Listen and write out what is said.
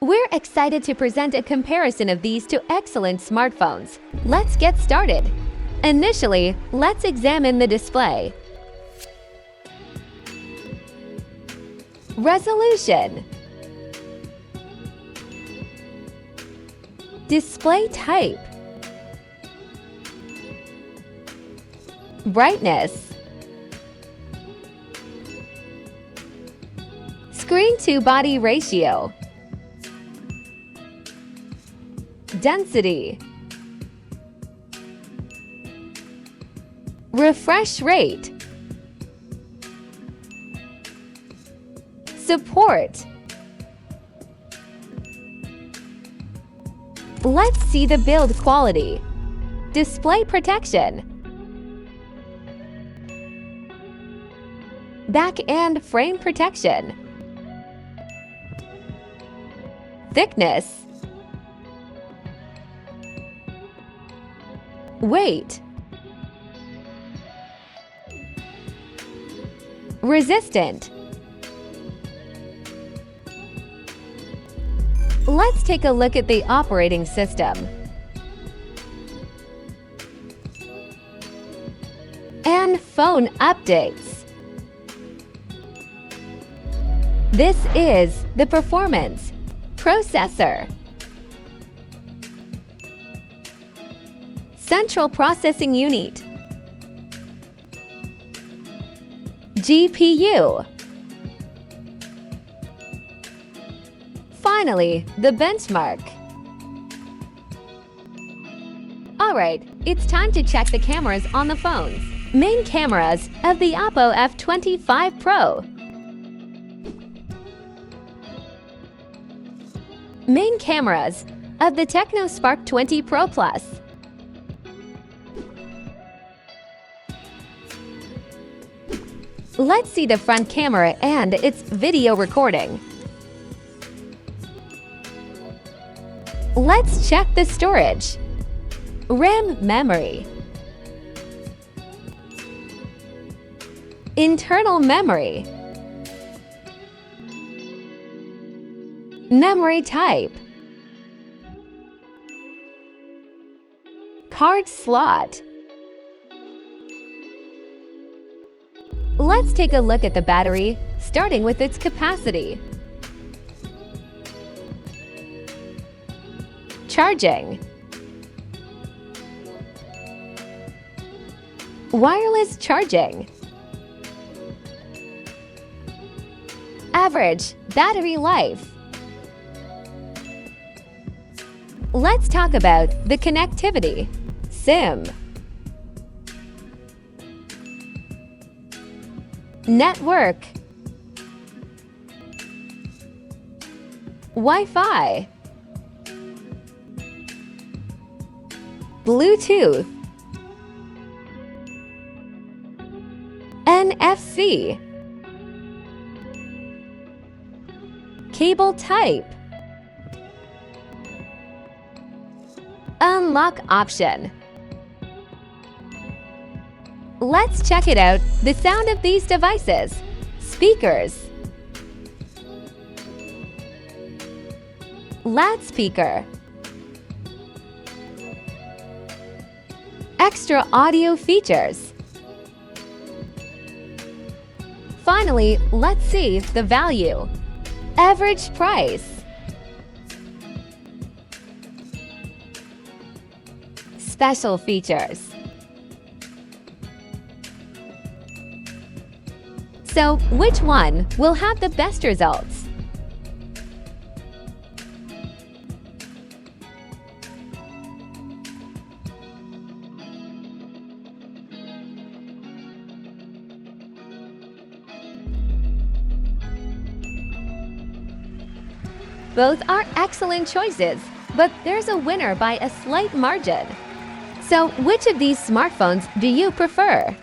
We're excited to present a comparison of these two excellent smartphones. Let's get started. Initially, let's examine the display. Resolution. Display type. Brightness. Screen-to-body ratio. Density. Refresh rate. Support. Let's see the build quality. Display protection. Back and frame protection. Thickness. Weight. Resistant. Let's take a look at the operating system. And phone updates. This is the performance. Processor. Central Processing Unit. GPU. Finally, the benchmark. Alright, it's time to check the cameras on the phones. Main cameras of the Oppo F25 Pro. Main cameras of the Tecno Spark 20 Pro Plus. Let's see the front camera and its video recording. Let's check the storage. RAM memory. Internal memory. Memory type. Card slot. Let's take a look at the battery, starting with its capacity. Charging. Wireless charging. Average battery life. Let's talk about the connectivity. SIM. Network. Wi-Fi. Bluetooth. NFC. Cable type. Unlock option. Let's check it out, the sound of these devices. Speakers. Loudspeaker. Extra audio features. Finally, let's see the value. Average price. Special features. So, which one will have the best results? Both are excellent choices, but there's a winner by a slight margin. So, which of these smartphones do you prefer?